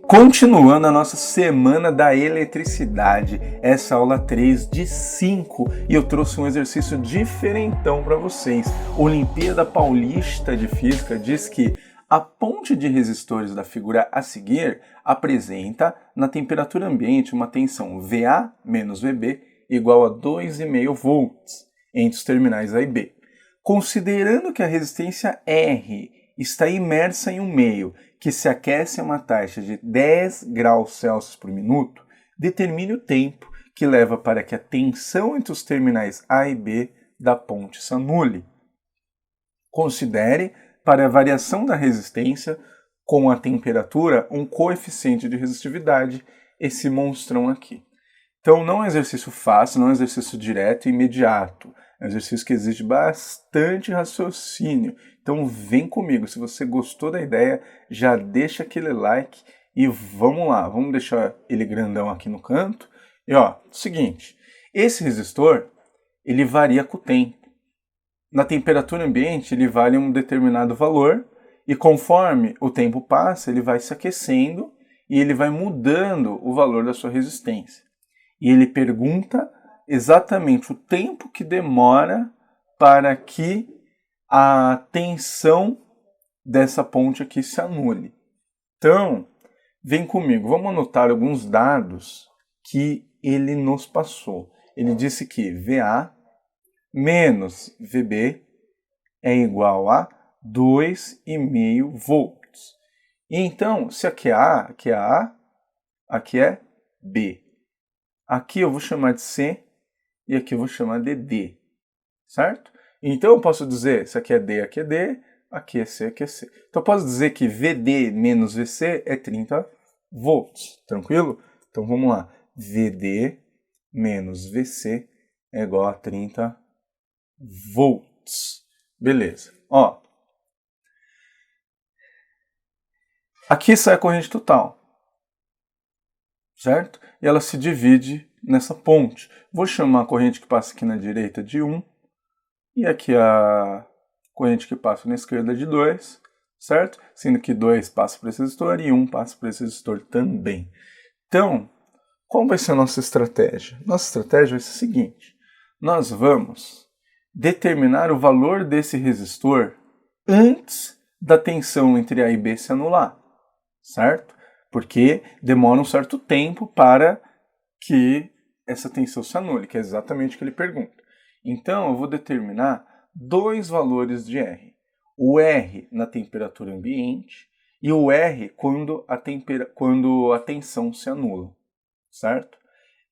Continuando a nossa semana da eletricidade, essa aula 3 de 5, e eu trouxe um exercício diferentão para vocês. Olimpíada Paulista de Física diz que a ponte de resistores da figura a seguir apresenta, na temperatura ambiente, uma tensão VA menos VB igual a 2,5 volts entre os terminais A e B. Considerando que a resistência R está imersa em um meio que se aquece a uma taxa de 10 graus Celsius por minuto, determine o tempo que leva para que a tensão entre os terminais A e B da ponte se anule. Considere, para a variação da resistência com a temperatura, um coeficiente de resistividade, esse monstrão aqui. Então não é um exercício fácil, não é um exercício direto e imediato. É um exercício que exige bastante raciocínio. Então vem comigo, se você gostou da ideia, já deixa aquele like e vamos lá. Vamos deixar ele grandão aqui no canto. E ó, seguinte, esse resistor, ele varia com o tempo. Na temperatura ambiente, ele vale um determinado valor e conforme o tempo passa, ele vai se aquecendo e ele vai mudando o valor da sua resistência. E ele pergunta exatamente o tempo que demora para que a tensão dessa ponte aqui se anule. Então, vem comigo, vamos anotar alguns dados que ele nos passou. Ele disse que VA menos VB é igual a 2,5 volts. E então, se aqui é A, aqui é B. Aqui eu vou chamar de C e aqui eu vou chamar de D, certo? Então eu posso dizer, se aqui é D, aqui é D, aqui é C, aqui é C. Então eu posso dizer que VD menos VC é 30 volts, tranquilo? Então vamos lá, VD menos VC é igual a 30 volts. Beleza, ó. Aqui sai a corrente total, certo? E ela se divide nessa ponte. Vou chamar a corrente que passa aqui na direita de 1 e aqui a corrente que passa na esquerda de 2, certo? Sendo que 2 passa por esse resistor e 1 passa por esse resistor também. Então, qual vai ser a nossa estratégia? Nossa estratégia vai ser a seguinte: nós vamos determinar o valor desse resistor antes da tensão entre A e B se anular, certo? Porque demora um certo tempo para que essa tensão se anule, que é exatamente o que ele pergunta. Então, eu vou determinar dois valores de R. O R na temperatura ambiente e o R quando a tensão se anula, certo?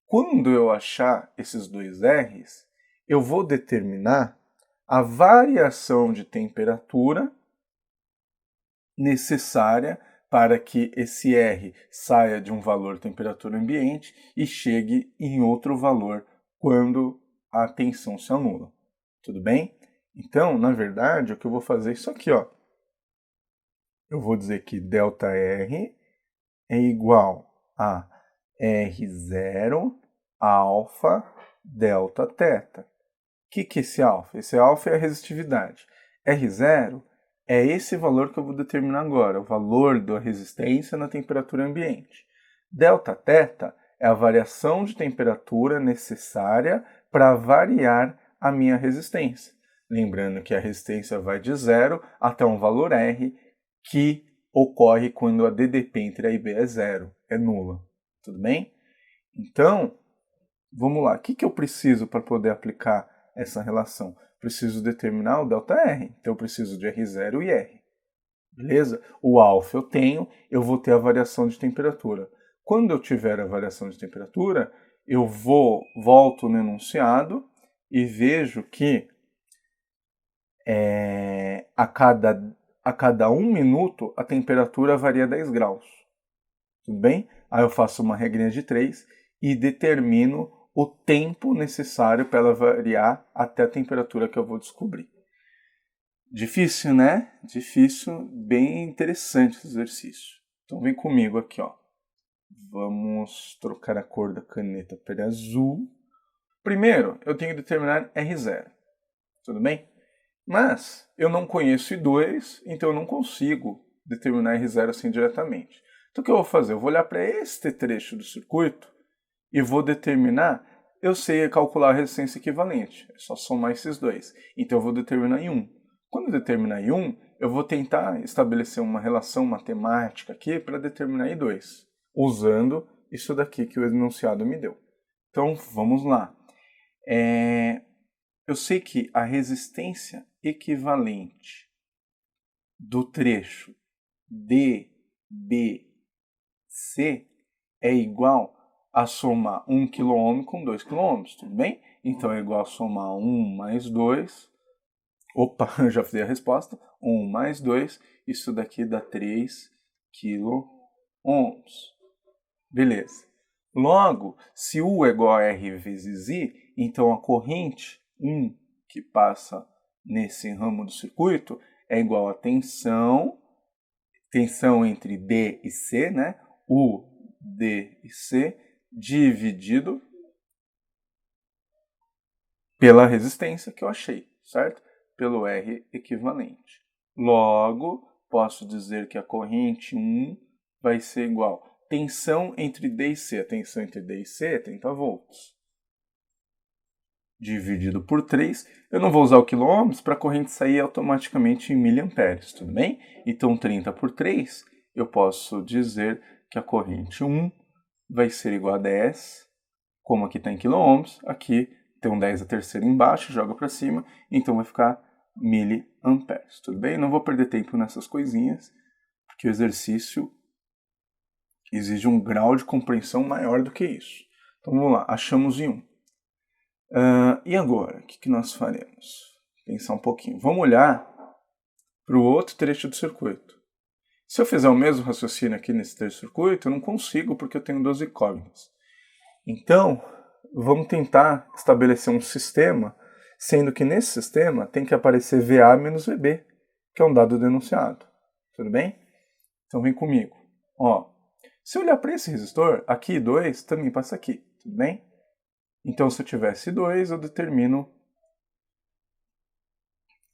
Quando eu achar esses dois R's, eu vou determinar a variação de temperatura necessária para que esse R saia de um valor temperatura ambiente e chegue em outro valor quando a tensão se anula. Tudo bem? Então, na verdade, o que eu vou fazer é isso aqui, ó. Eu vou dizer que ΔR é igual a R0 alfa delta teta. O que é esse alfa? Esse alfa é a resistividade. R0 é esse valor que eu vou determinar agora, o valor da resistência na temperatura ambiente. Delta teta é a variação de temperatura necessária para variar a minha resistência. Lembrando que a resistência vai de 0 até um valor R, que ocorre quando a DDP entre A e B é 0, é nula. Tudo bem? Então, vamos lá. O que eu preciso para poder aplicar essa relação? Preciso determinar o ΔR. Então, eu preciso de R0 e R. Beleza? O alfa eu tenho, eu vou ter a variação de temperatura. Quando eu tiver a variação de temperatura, eu volto no enunciado e vejo que a cada 1 minuto a temperatura varia 10 graus. Tudo bem? Aí eu faço uma regrinha de 3 e determino o tempo necessário para ela variar até a temperatura que eu vou descobrir. Difícil, né? Difícil, bem interessante esse exercício. Então vem comigo aqui, ó. Vamos trocar a cor da caneta para azul. Primeiro, eu tenho que determinar R0. Tudo bem? Mas eu não conheço I2, então eu não consigo determinar R0 assim diretamente. Então o que eu vou fazer? Eu vou olhar para este trecho do circuito e vou determinar, eu sei calcular a resistência equivalente, é só somar esses dois. Então eu vou determinar em 1. Quando eu determinar em 1, eu vou tentar estabelecer uma relação matemática aqui para determinar em 2, usando isso daqui que o enunciado me deu. Então vamos lá. Eu sei que a resistência equivalente do trecho DBC é igual a somar 1 kΩ com 2 kΩ, tudo bem? Então é igual a somar 1 mais 2. Opa, já fiz a resposta. 1 mais 2, isso daqui dá 3 kΩ. Beleza. Logo, se U é igual a R vezes I, então a corrente 1 que passa nesse ramo do circuito é igual a tensão entre D e C, né? U, D e C, dividido pela resistência que eu achei, certo? Pelo R equivalente. Logo, posso dizer que a corrente 1 vai ser igual a tensão entre D e C. A tensão entre D e C é 30 volts. Dividido por 3. Eu não vou usar o quilômetros para a corrente sair automaticamente em miliamperes, tudo bem? Então, 30 por 3, eu posso dizer que a corrente 1 vai ser igual a 10, como aqui está em quilômetros, aqui tem um 10 a terceira embaixo, joga para cima, então vai ficar miliamperes, tudo bem? Não vou perder tempo nessas coisinhas, porque o exercício exige um grau de compreensão maior do que isso. Então vamos lá, achamos em 1. E agora, o que nós faremos? Pensar um pouquinho. Vamos olhar para o outro trecho do circuito. Se eu fizer o mesmo raciocínio aqui nesse trecho do circuito, eu não consigo porque eu tenho 12 incógnitas. Então, vamos tentar estabelecer um sistema, sendo que nesse sistema tem que aparecer VA menos VB, que é um dado denunciado. Tudo bem? Então vem comigo. Ó, se eu olhar para esse resistor, aqui 2 também passa aqui. Tudo bem? Então, se eu tivesse 2, eu determino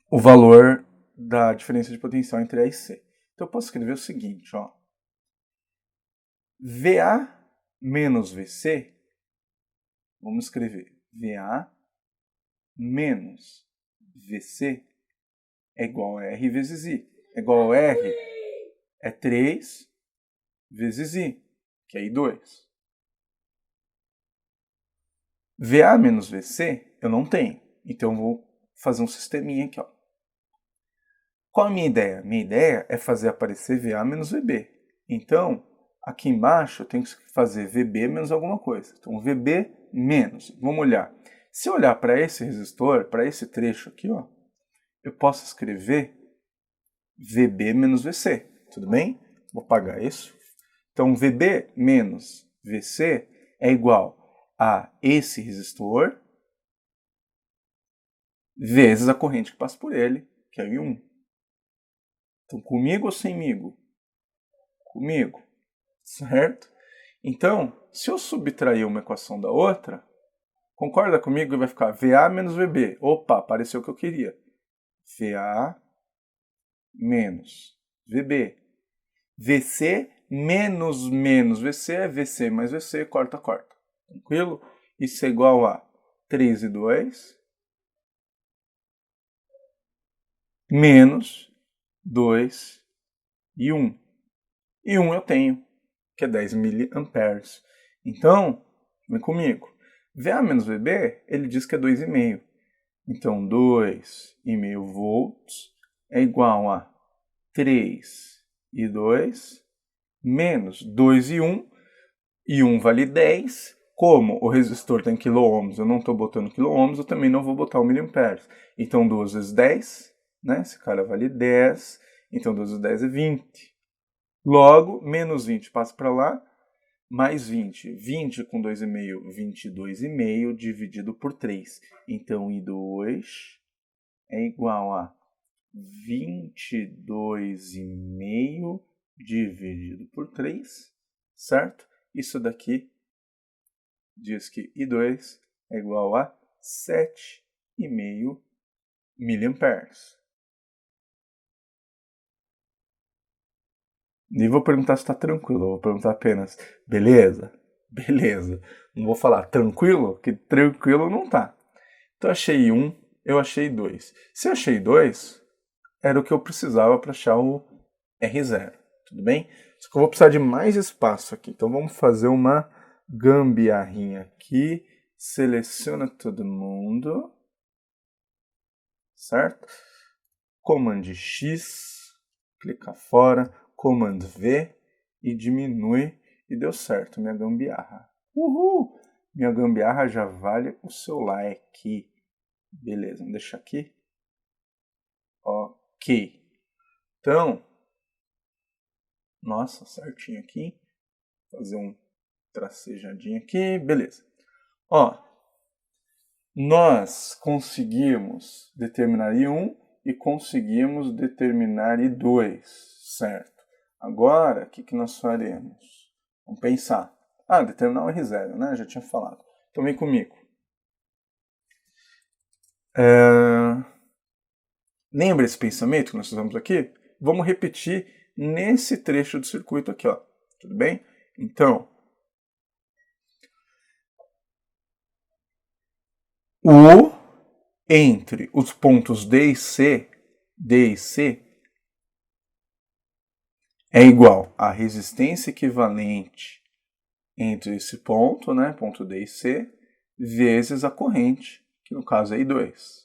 o valor da diferença de potencial entre A e C. Então, eu posso escrever o seguinte, ó. VA menos VC, vamos escrever VA menos VC é igual a R vezes I. É igual a R é 3 vezes I, que é I2. VA menos VC eu não tenho, então eu vou fazer um sisteminha aqui, ó. Qual a minha ideia? Minha ideia é fazer aparecer VA menos VB. Então, aqui embaixo eu tenho que fazer VB menos alguma coisa. Então, VB menos. Vamos olhar. Se eu olhar para esse resistor, para esse trecho aqui, ó, eu posso escrever VB menos VC. Tudo bem? Vou apagar isso. Então, VB menos VC é igual a esse resistor vezes a corrente que passa por ele, que é I1. Então, comigo ou semigo? Comigo, certo? Então, se eu subtrair uma equação da outra, concorda comigo? Vai ficar VA menos VB. Opa, apareceu o que eu queria. VA menos VB. VC menos VC é VC mais VC, corta. Tranquilo? Isso é igual a 3 e 2 menos 2 e 1. E 1 eu tenho, que é 10 miliamperes. Então, vem comigo. VA menos VB, ele diz que é 2,5. Então, 2,5 volts é igual a 3 e 2 menos 2 e 1. E 1 vale 10. Como o resistor tem quiloohms, eu não estou botando quiloohms, eu também não vou botar o miliamperes. Então, 2 vezes 10, né? Esse cara vale 10. Então, 2 vezes 10 é 20. Logo, menos 20 passa para lá, mais 20. 20 com 2,5, 22,5 dividido por 3. Então, I2 é igual a 22,5 dividido por 3, certo? Isso daqui diz que I2 é igual a 7,5 miliamperes. Nem vou perguntar se está tranquilo, eu vou perguntar apenas, beleza? Beleza. Não vou falar tranquilo, que tranquilo não tá. Então eu achei 1, eu achei 2. Se eu achei 2, era o que eu precisava para achar o R0, tudo bem? Só que eu vou precisar de mais espaço aqui, então vamos fazer uma gambiarrinha aqui. Seleciona todo mundo, certo? Command X, clica fora, Command V e diminui e deu certo minha gambiarra. Uhul! Minha gambiarra já vale o seu like. Beleza, vamos deixar aqui. Ok. Então, nossa, certinho aqui. Fazer um tracejadinho aqui, beleza. Ó, nós conseguimos determinar I1 e conseguimos determinar I2, certo? Agora, o que nós faremos? Vamos pensar. Determinar o R0, né? Já tinha falado. Então vem comigo. Lembra esse pensamento que nós fizemos aqui? Vamos repetir nesse trecho do circuito aqui, ó. Tudo bem? Então, o entre os pontos D e C é igual à resistência equivalente entre esse ponto, né, ponto D e C, vezes a corrente, que no caso é I2.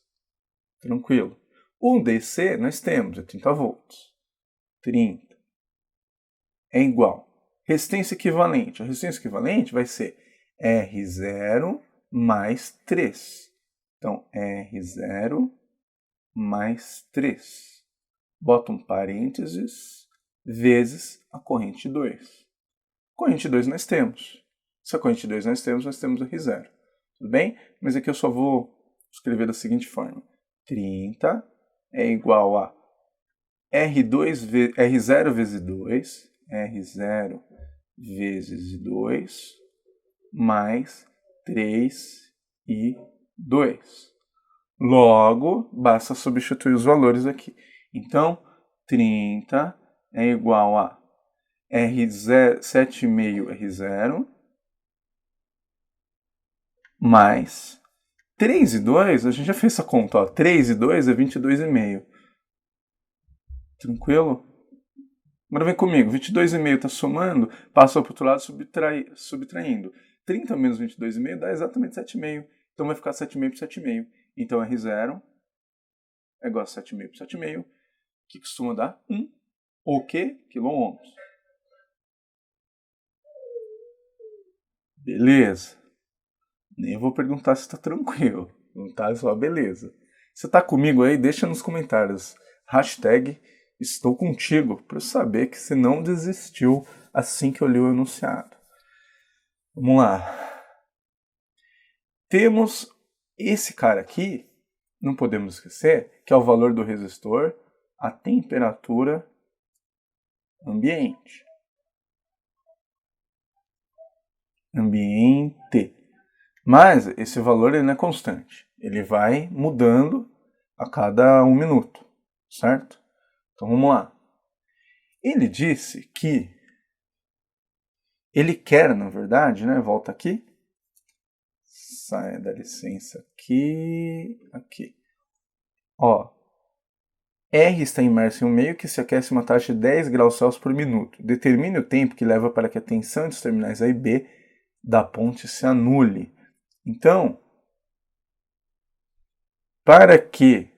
Tranquilo. O DC nós temos, é 30 volts. 30 é igual. Resistência equivalente. A resistência equivalente vai ser R0 mais 3. Então, R0 mais 3. Bota um parênteses, vezes a corrente 2. Corrente 2 nós temos. Se a corrente 2 nós temos o R0. Tudo bem? Mas aqui eu só vou escrever da seguinte forma. 30 é igual a R0 vezes 2, R0 vezes 2, mais 3 e 2. Logo, basta substituir os valores aqui. Então, 30 é igual a 7,5 R0 mais 3 e 2, a gente já fez essa conta, ó. 3 e 2 é 22,5. Tranquilo? Agora vem comigo, 22,5 está somando, passa para o outro lado subtraindo. 30 menos 22,5 dá exatamente 7,5. Então vai ficar 7,5 por 7,5. Então R0 é igual a 7,5 por 7,5, que costuma dar 1. O que? Quiloohms. Beleza. Nem vou perguntar se está tranquilo. Não tá, só beleza. Se está comigo aí, deixa nos comentários. Hashtag estou contigo, para eu saber que você não desistiu assim que eu li o enunciado. Vamos lá. Temos esse cara aqui, não podemos esquecer, que é o valor do resistor a temperatura ambiente. Mas esse valor ele não é constante. Ele vai mudando a cada 1 minuto, certo? Então vamos lá. Ele disse que ele quer, na verdade, né? Volta aqui. Sai da licença aqui. Ó, R está imerso em um meio que se aquece uma taxa de 10 graus Celsius por minuto. Determine o tempo que leva para que a tensão entre os terminais A e B da ponte se anule. Então, para que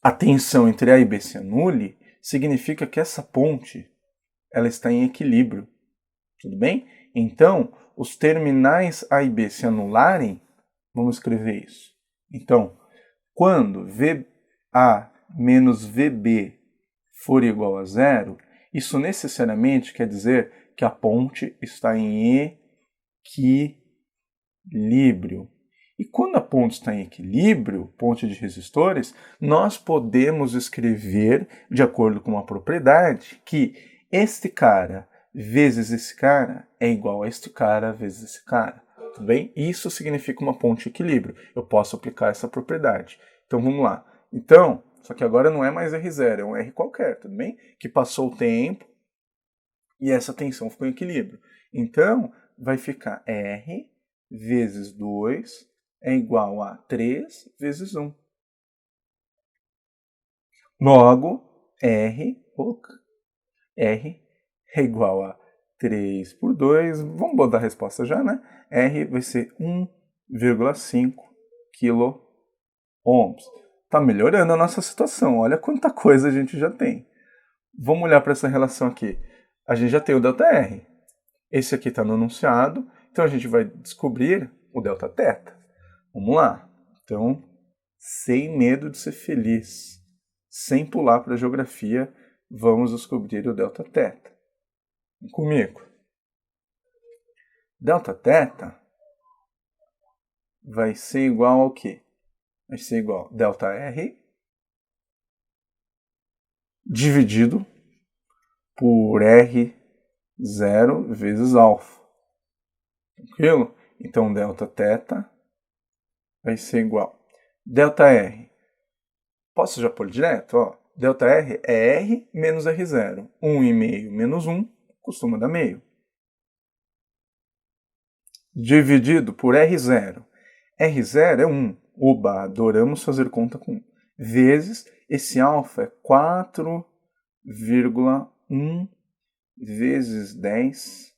a tensão entre A e B se anule, significa que essa ponte ela está em equilíbrio. Tudo bem? Então, os terminais A e B se anularem, vamos escrever isso. Então, quando VA menos VB for igual a 0, isso necessariamente quer dizer que a ponte está em equilíbrio. E quando a ponte está em equilíbrio, ponte de resistores, nós podemos escrever, de acordo com uma propriedade, que este cara vezes esse cara é igual a este cara vezes esse cara. Tudo bem? Isso significa uma ponte de equilíbrio. Eu posso aplicar essa propriedade. Então vamos lá. Então, Só que agora não é mais R0, é um R qualquer, tudo bem? Que passou o tempo e essa tensão ficou em equilíbrio. Então, vai ficar R vezes 2 é igual a 3 vezes 1. Logo, R é igual a 3 por 2. Vamos botar a resposta já, né? R vai ser 1,5 kΩ. Está melhorando a nossa situação. Olha quanta coisa a gente já tem. Vamos olhar para essa relação aqui. A gente já tem o ΔR. Esse aqui está no enunciado. Então a gente vai descobrir o Δθ. Vamos lá. Então, sem medo de ser feliz, sem pular para a geografia, vamos descobrir o Δθ. Vem comigo. Δθ vai ser igual ao quê? Vai ser igual a ΔR dividido por R0 vezes alfa. Tranquilo? Então, Δθ vai ser igual. ΔR. Posso já pôr direto? Ó, ΔR é R menos R0. 1,5 menos 1 costuma dar meio. Dividido por R0. R0 é 1. Oba, adoramos fazer conta com 1. Vezes, esse alfa é 4,1 vezes 10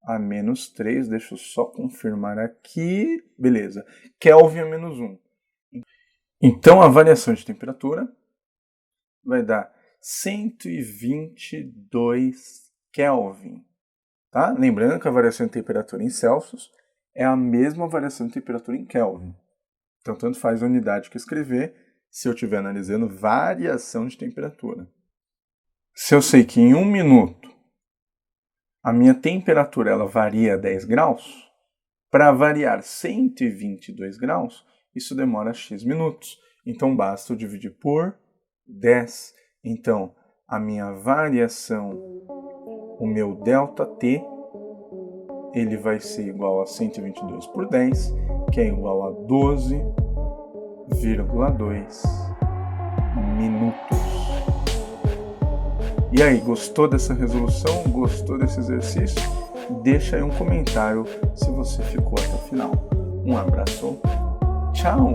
a menos 3. Deixa eu só confirmar aqui. Beleza. Kelvin é menos 1. Então, a variação de temperatura vai dar 122 Kelvin. Tá? Lembrando que a variação de temperatura em Celsius é a mesma variação de temperatura em Kelvin. Então, tanto faz a unidade que escrever se eu estiver analisando variação de temperatura. Se eu sei que em 1 minuto a minha temperatura ela varia 10 graus, para variar 122 graus, isso demora X minutos. Então, basta eu dividir por 10. Então, a minha variação, o meu ΔT, ele vai ser igual a 122 por 10, que é igual a 12,2 minutos. E aí, gostou dessa resolução? Gostou desse exercício? Deixa aí um comentário se você ficou até o final. Um abraço, tchau!